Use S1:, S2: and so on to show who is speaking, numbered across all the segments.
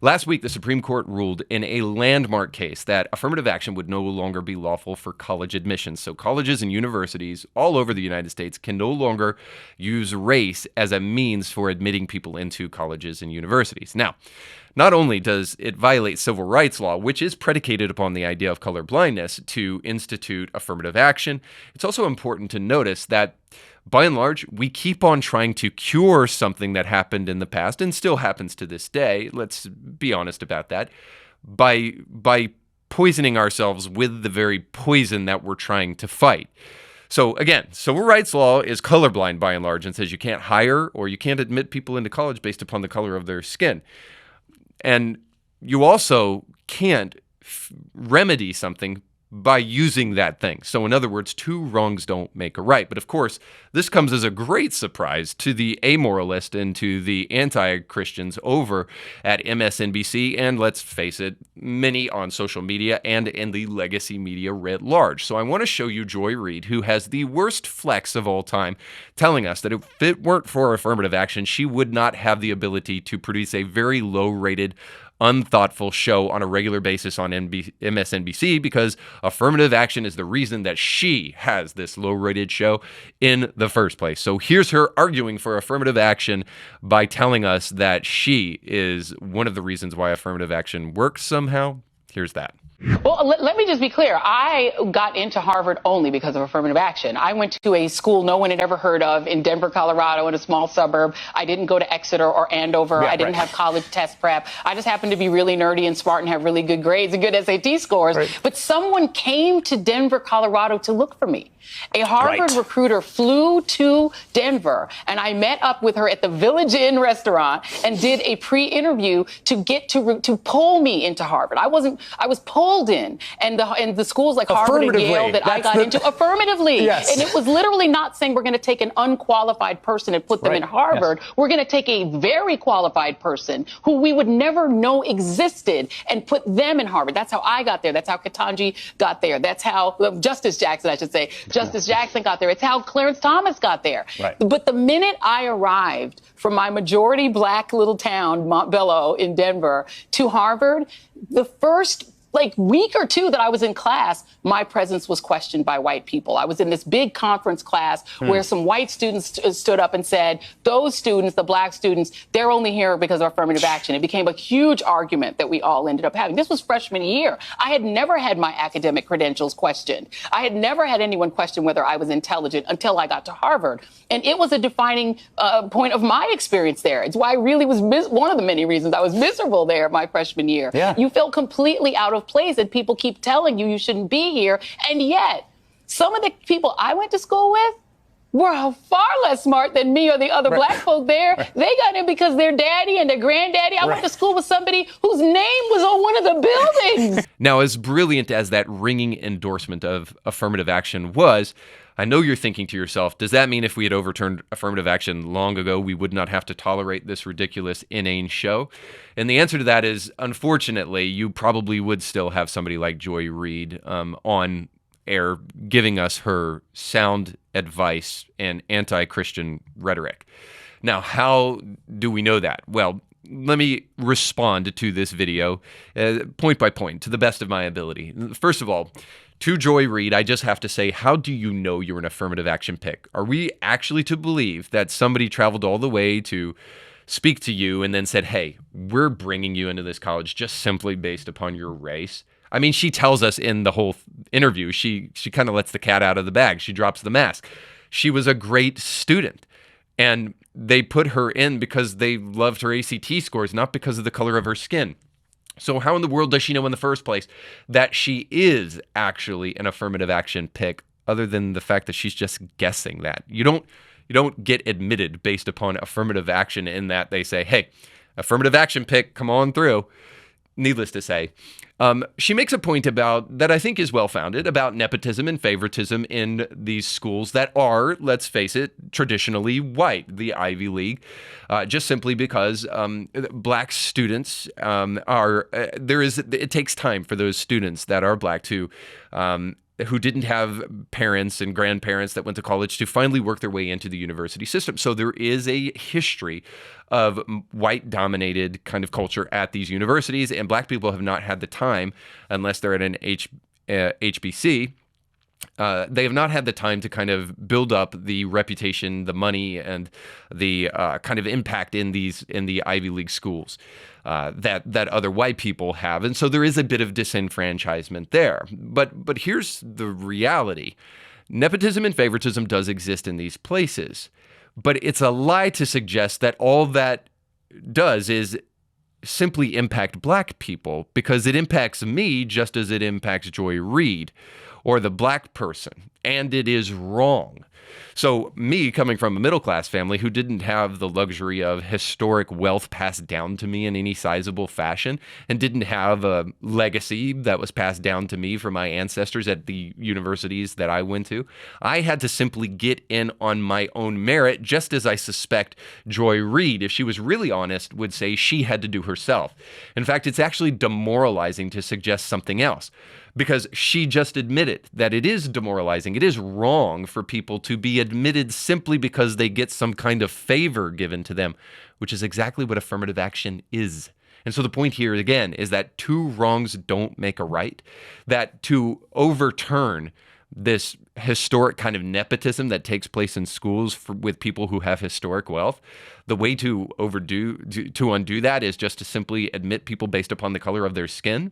S1: Last week, the Supreme Court ruled in a landmark case that affirmative action would no longer be lawful for college admissions. So colleges and universities all over the United States can no longer use race as a means for admitting people into colleges and universities. Now, not only does it violate civil rights law, which is predicated upon the idea of colorblindness, to institute affirmative action, it's also important to notice that by and large, we keep on trying to cure something that happened in the past and still happens to this day. Let's be honest about that. By poisoning ourselves with the very poison that we're trying to fight. So again, civil rights law is colorblind by and large and says you can't hire or you can't admit people into college based upon the color of their skin. And you also can't remedy something by using that thing. So in other words, two wrongs don't make a right. But of course, this comes as a great surprise to the amoralist and to the anti-Christians over at MSNBC, and let's face it, many on social media and in the legacy media writ large. So I want to show you Joy Reid, who has the worst flex of all time, telling us that if it weren't for affirmative action, she would not have the ability to produce a very low-rated, unthoughtful show on a regular basis on MSNBC because affirmative action is the reason that she has this low-rated show in the first place. So here's her arguing for affirmative action by telling us that she is one of the reasons why affirmative action works somehow. Here's that.
S2: Well, let me just be clear. I got into Harvard only because of affirmative action. I went to a school no one had ever heard of in Denver, Colorado, in a small suburb. I didn't go to Exeter or Andover. I didn't have college test prep. I just happened to be really nerdy and smart and have really good grades and good SAT scores. But someone came to Denver, Colorado to look for me. A Harvard recruiter flew to Denver, and I met up with her at the Village Inn restaurant and did a pre-interview to pull me into Harvard. I was pulled in, and the schools like Harvard and Yale that I got into affirmatively. Yes. And it was literally not saying we're going to take an unqualified person and put them in Harvard. Yes. We're going to take a very qualified person who we would never know existed and put them in Harvard. That's how I got there. That's how Ketanji got there. That's how Justice Jackson, I should say. Justice Jackson got there. It's how Clarence Thomas got there. Right. But the minute I arrived from my majority black little town, Montbello in Denver, to Harvard, the first week or two that I was in class, my presence was questioned by white people. I was in this big conference class where some white students stood up and said, those students, the black students, they're only here because of affirmative action. It became a huge argument that we all ended up having. This was freshman year. I had never had my academic credentials questioned. I had never had anyone question whether I was intelligent until I got to Harvard. And it was a defining point of my experience there. It's why I really was one of the many reasons I was miserable there my freshman year. Yeah. You felt completely out of place and people keep telling you shouldn't be here. And yet, some of the people I went to school with were far less smart than me or the other black folk there. They got in because their daddy and their granddaddy. I went to school with somebody whose name was on one of the buildings.
S1: Now, as brilliant as that ringing endorsement of affirmative action was, I know you're thinking to yourself, does that mean if we had overturned affirmative action long ago, we would not have to tolerate this ridiculous, inane show? And the answer to that is, unfortunately, you probably would still have somebody like Joy Reid on air giving us her sound advice and anti-Christian rhetoric. Now, how do we know that? Well, let me respond to this video point by point to the best of my ability. First of all, to Joy Reid, I just have to say, how do you know you're an affirmative action pick? Are we actually to believe that somebody traveled all the way to speak to you and then said, hey, we're bringing you into this college just simply based upon your race? I mean, she tells us in the whole interview, she kind of lets the cat out of the bag. She drops the mask. She was a great student. And they put her in because they loved her ACT scores, not because of the color of her skin. So how in the world does she know in the first place that she is actually an affirmative action pick, other than the fact that she's just guessing that? You don't get admitted based upon affirmative action in that they say, hey, affirmative action pick, come on through. Needless to say, she makes a point about that I think is well-founded about nepotism and favoritism in these schools that are, let's face it, traditionally white, the Ivy League, just simply because black students it takes time for those students that are black to who didn't have parents and grandparents that went to college to finally work their way into the university system. So there is a history of white-dominated kind of culture at these universities, and black people have not had the time, unless they're at an HBC, they have not had the time to kind of build up the reputation, the money, and the kind of impact in the Ivy League schools that other white people have, and so there is a bit of disenfranchisement there. But here's the reality: nepotism and favoritism does exist in these places, but it's a lie to suggest that all that does is simply impact black people, because it impacts me just as it impacts Joy Reid or the black person, and it is wrong. So me, coming from a middle-class family who didn't have the luxury of historic wealth passed down to me in any sizable fashion, and didn't have a legacy that was passed down to me from my ancestors at the universities that I went to, I had to simply get in on my own merit, just as I suspect Joy Reid, if she was really honest, would say she had to do herself. In fact, it's actually demoralizing to suggest something else, because she just admitted that it is demoralizing. It is wrong for people to be admitted simply because they get some kind of favor given to them, which is exactly what affirmative action is. And so the point here, again, is that two wrongs don't make a right, that to overturn this historic kind of nepotism that takes place in schools with people who have historic wealth, the way to undo that is just to simply admit people based upon the color of their skin.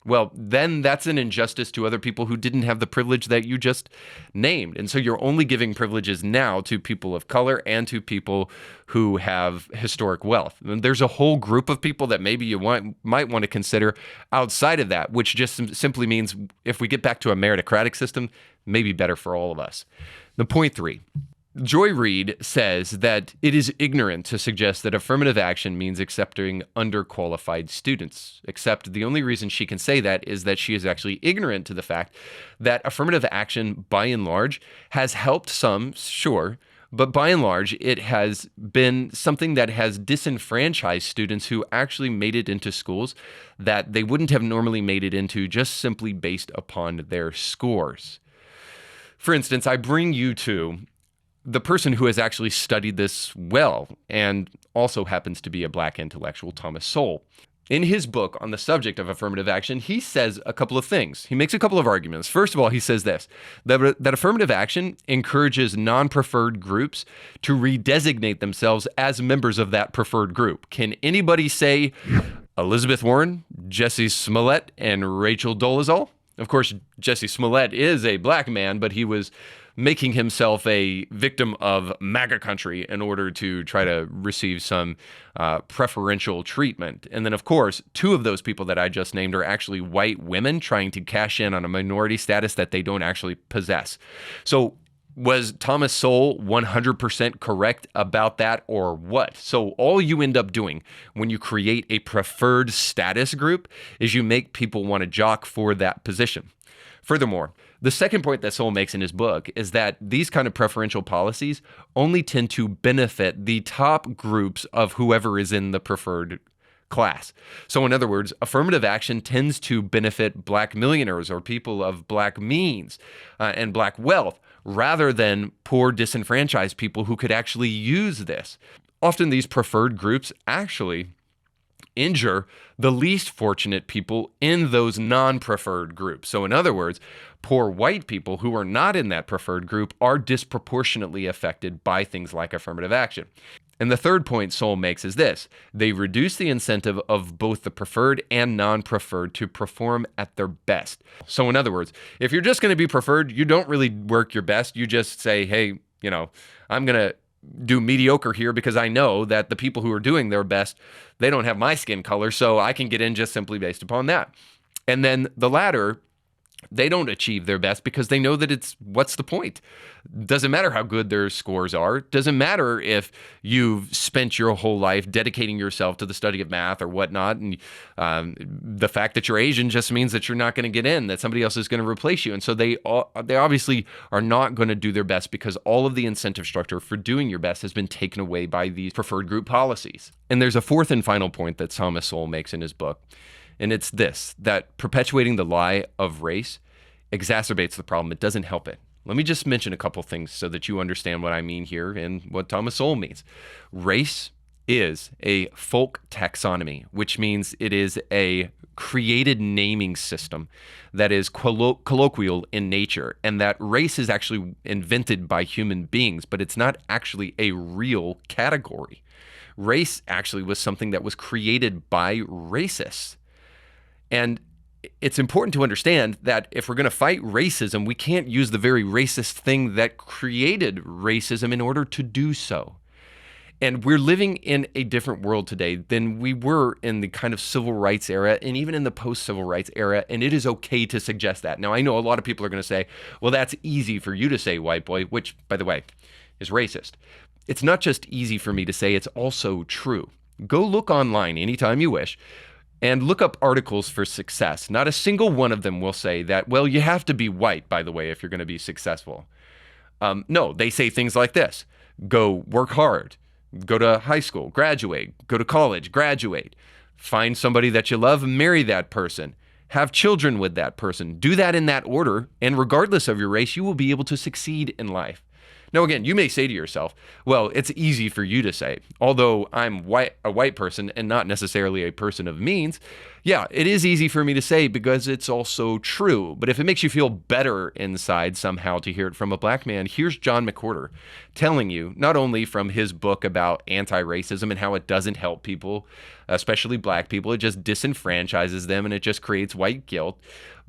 S1: Well, then that's an injustice to other people who didn't have the privilege that you just named. And so you're only giving privileges now to people of color and to people who have historic wealth. And there's a whole group of people that maybe you might want to consider outside of that, which just simply means if we get back to a meritocratic system, maybe better for all of us. The point 3. Joy Reid says that it is ignorant to suggest that affirmative action means accepting underqualified students, except the only reason she can say that is that she is actually ignorant to the fact that affirmative action, by and large, has helped some, sure, but by and large, it has been something that has disenfranchised students who actually made it into schools that they wouldn't have normally made it into just simply based upon their scores. For instance, I bring you to the person who has actually studied this well and also happens to be a black intellectual, Thomas Sowell. In his book on the subject of affirmative action, he says a couple of things. He makes a couple of arguments. First of all, he says this, that affirmative action encourages non-preferred groups to redesignate themselves as members of that preferred group. Can anybody say Elizabeth Warren, Jussie Smollett, and Rachel Dolezal? Of course, Jussie Smollett is a black man, but he was making himself a victim of MAGA country in order to try to receive some preferential treatment. And then, of course, two of those people that I just named are actually white women trying to cash in on a minority status that they don't actually possess. So was Thomas Sowell 100% correct about that, or what? So all you end up doing when you create a preferred status group is you make people want to jock for that position. Furthermore, the second point that Sowell makes in his book is that these kind of preferential policies only tend to benefit the top groups of whoever is in the preferred class. So in other words, affirmative action tends to benefit black millionaires or people of black means and black wealth, rather than poor disenfranchised people who could actually use this. Often these preferred groups actually injure the least fortunate people in those non-preferred groups. So in other words, poor white people who are not in that preferred group are disproportionately affected by things like affirmative action. And the third point Sowell makes is this: they reduce the incentive of both the preferred and non-preferred to perform at their best. So in other words, if you're just going to be preferred, you don't really work your best. You just say, hey, I'm going to do mediocre here because I know that the people who are doing their best, they don't have my skin color, so I can get in just simply based upon that. And then the latter, they don't achieve their best because they know that what's the point? Doesn't matter how good their scores are. Doesn't matter if you've spent your whole life dedicating yourself to the study of math or whatnot. And the fact that you're Asian just means that you're not going to get in, that somebody else is going to replace you. And so they obviously are not going to do their best because all of the incentive structure for doing your best has been taken away by these preferred group policies. And there's a fourth and final point that Thomas Sowell makes in his book. And it's this, that perpetuating the lie of race exacerbates the problem. It doesn't help it. Let me just mention a couple things so that you understand what I mean here and what Thomas Sowell means. Race is a folk taxonomy, which means it is a created naming system that is colloquial in nature, and that race is actually invented by human beings, but it's not actually a real category. Race actually was something that was created by racists. And it's important to understand that if we're going to fight racism, we can't use the very racist thing that created racism in order to do so. And we're living in a different world today than we were in the kind of civil rights era and even in the post-civil rights era, and it is okay to suggest that. Now, I know a lot of people are going to say, well, that's easy for you to say, white boy, which, by the way, is racist. It's not just easy for me to say, it's also true. Go look online anytime you wish and look up articles for success. Not a single one of them will say that, well, you have to be white, by the way, if you're going to be successful. No, they say things like this: go work hard, go to high school, graduate, go to college, graduate, find somebody that you love, marry that person, have children with that person. Do that in that order, and regardless of your race, you will be able to succeed in life. Now, again, you may say to yourself, well, it's easy for you to say, although I'm a white person and not necessarily a person of means. Yeah, it is easy for me to say because it's also true. But if it makes you feel better inside somehow to hear it from a black man, here's John McWhorter telling you, not only from his book about anti-racism and how it doesn't help people, especially black people, it just disenfranchises them and it just creates white guilt.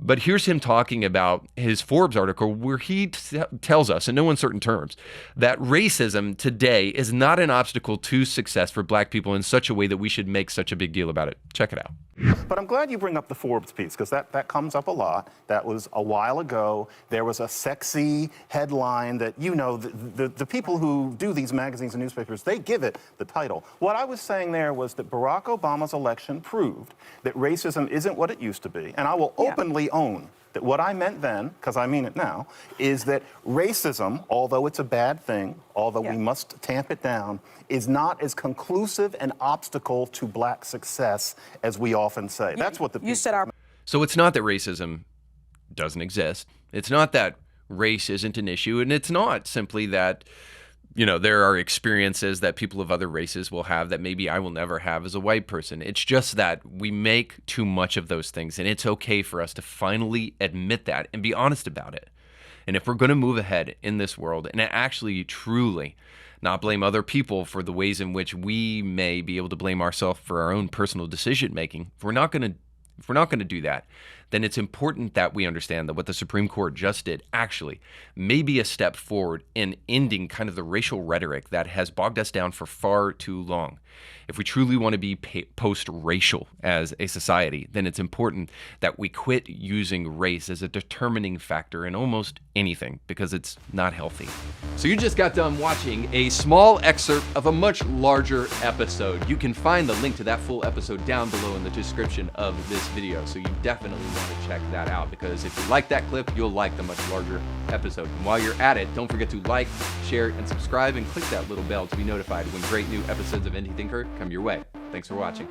S1: But here's him talking about his Forbes article where he tells us, in no uncertain terms, that racism today is not an obstacle to success for black people in such a way that we should make such a big deal about it. Check it out.
S3: But I'm glad you bring up the Forbes piece, because that comes up a lot. That was a while ago. There was a sexy headline that, you know, the people who do these magazines and newspapers, they give it the title. What I was saying there was that Barack Obama's election proved that racism isn't what it used to be. And I will openly own that what I meant then, because I mean it now, is that racism, although it's a bad thing, although we must tamp it down, is not as conclusive an obstacle to black success as we often say. That's what the
S4: you said.
S1: So it's not that racism doesn't exist. It's not that race isn't an issue, and it's not simply that, you know, there are experiences that people of other races will have that maybe I will never have as a white person. It's just that we make too much of those things, and it's okay for us to finally admit that and be honest about it. And if we're going to move ahead in this world and actually truly not blame other people for the ways in which we may be able to blame ourselves for our own personal decision making, if we're not going to do that, then it's important that we understand that what the Supreme Court just did actually may be a step forward in ending kind of the racial rhetoric that has bogged us down for far too long. If we truly want to be post-racial as a society, then it's important that we quit using race as a determining factor in almost anything, because it's not healthy. So you just got done watching a small excerpt of a much larger episode. You can find the link to that full episode down below in the description of this video. So you definitely want to check that out, because if you like that clip, you'll like the much larger episode. And while you're at it, don't forget to like, share, and subscribe, and click that little bell to be notified when great new episodes of Indie Thinker come your way. Thanks for watching.